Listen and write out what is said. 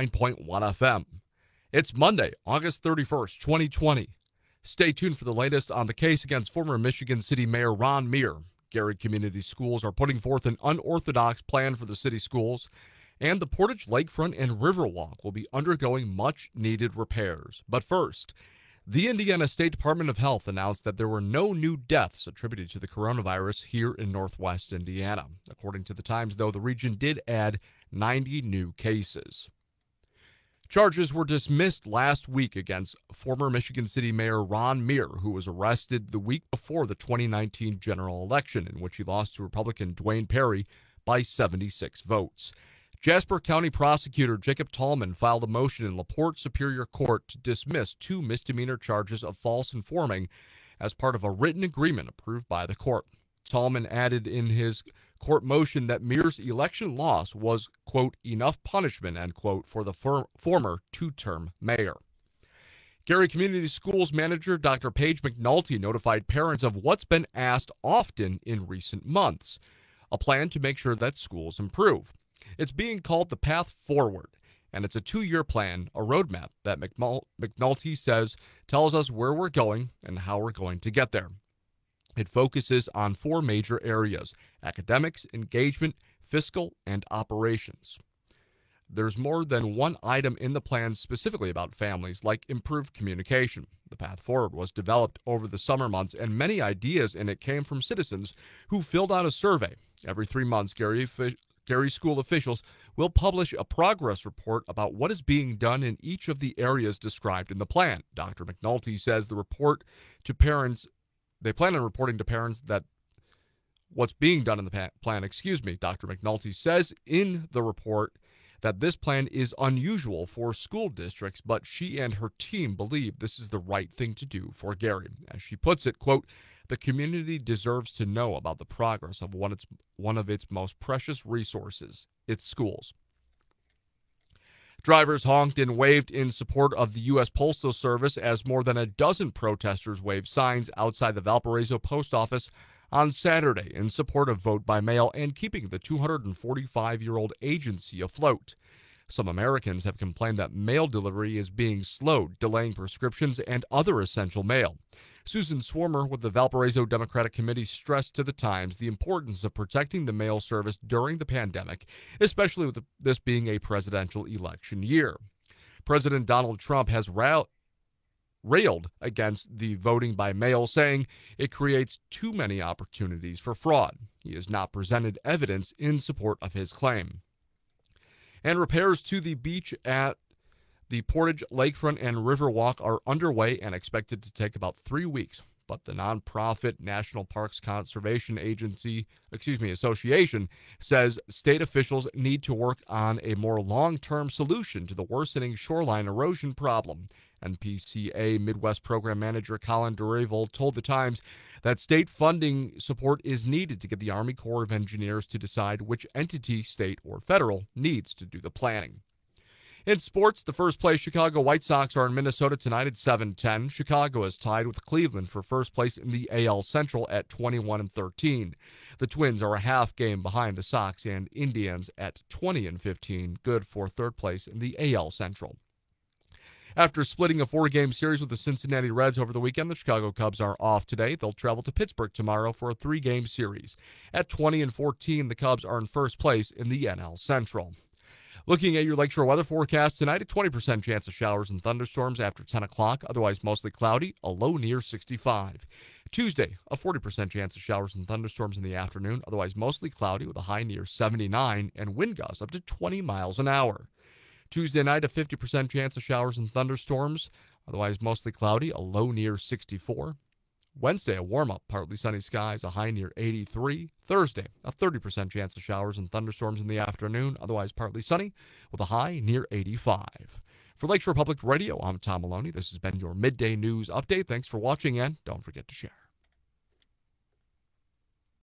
9.1 FM. It's Monday, August 31st, 2020. Stay tuned for the latest on the case against former Michigan City Mayor Ron Meer. Gary Community Schools are putting forth an unorthodox plan for the city schools, and the Portage Lakefront and Riverwalk will be undergoing much-needed repairs. But first, the Indiana State Department of Health announced that there were no new deaths attributed to the coronavirus here in northwest Indiana. According to the Times, though, the region did add 90 new cases. Charges were dismissed last week against former Michigan City Mayor Ron Meer, who was arrested the week before the 2019 general election, in which he lost to Republican Dwayne Perry by 76 votes. Jasper County Prosecutor Jacob Tallman filed a motion in LaPorte Superior Court to dismiss 2 misdemeanor charges of false informing as part of a written agreement approved by the court. Tallman added in his court motion that Meer's election loss was, quote, enough punishment, end quote, for the former two-term mayor. Gary Community Schools manager Dr. Paige McNulty notified parents of what's been asked often in recent months, a plan to make sure that schools improve. It's being called the Path Forward, and it's a 2-year plan, a roadmap that McNulty says tells us where we're going and how we're going to get there. It focuses on 4 major areas: academics, engagement, fiscal, and operations. There's more than one item in the plan specifically about families, like improved communication. The Path Forward was developed over the summer months, and many ideas in it came from citizens who filled out a survey. Every 3 months, Gary school officials will publish a progress report about what is being done in each of the areas described in the plan. Dr. McNulty says they plan on reporting to parents that what's being done in the plan. Dr. McNulty says in the report that this plan is unusual for school districts, but she and her team believe this is the right thing to do for Gary. As she puts it, quote, the community deserves to know about the progress of one of its most precious resources, its schools. Drivers honked and waved in support of the U.S. Postal Service as more than a dozen protesters waved signs outside the Valparaiso post office on Saturday in support of vote by mail and keeping the 245-year-old agency afloat. Some Americans have complained that mail delivery is being slowed, delaying prescriptions and other essential mail. Susan Swarmer with the Valparaiso Democratic Committee stressed to the Times the importance of protecting the mail service during the pandemic, especially with this being a presidential election year. President Donald Trump has railed against the voting by mail, saying it creates too many opportunities for fraud. He has not presented evidence in support of his claim. And repairs to the beach at the Portage Lakefront and Riverwalk are underway and expected to take about 3 weeks. But the nonprofit National Parks Conservation Association says state officials need to work on a more long-term solution to the worsening shoreline erosion problem. NPCA Midwest Program Manager Colin Duravel told the Times that state funding support is needed to get the Army Corps of Engineers to decide which entity, state or federal, needs to do the planning. In sports, the first-place Chicago White Sox are in Minnesota tonight at 7:10. Chicago is tied with Cleveland for first place in the AL Central at 21-13. The Twins are a half game behind the Sox and Indians at 20-15, good for third place in the AL Central. After splitting a 4-game series with the Cincinnati Reds over the weekend, the Chicago Cubs are off today. They'll travel to Pittsburgh tomorrow for a 3-game series. At 20-14, the Cubs are in first place in the NL Central. Looking at your lakeshore weather forecast tonight, a 20% chance of showers and thunderstorms after 10 o'clock, otherwise mostly cloudy, a low near 65. Tuesday, a 40% chance of showers and thunderstorms in the afternoon, otherwise mostly cloudy with a high near 79 and wind gusts up to 20 miles an hour. Tuesday night, a 50% chance of showers and thunderstorms, otherwise mostly cloudy, a low near 64. Wednesday, a warm-up, partly sunny skies, a high near 83. Thursday, a 30% chance of showers and thunderstorms in the afternoon, otherwise partly sunny, with a high near 85. For Lakeshore Public Radio, I'm Tom Maloney. This has been your Midday News Update. Thanks for watching, and don't forget to share.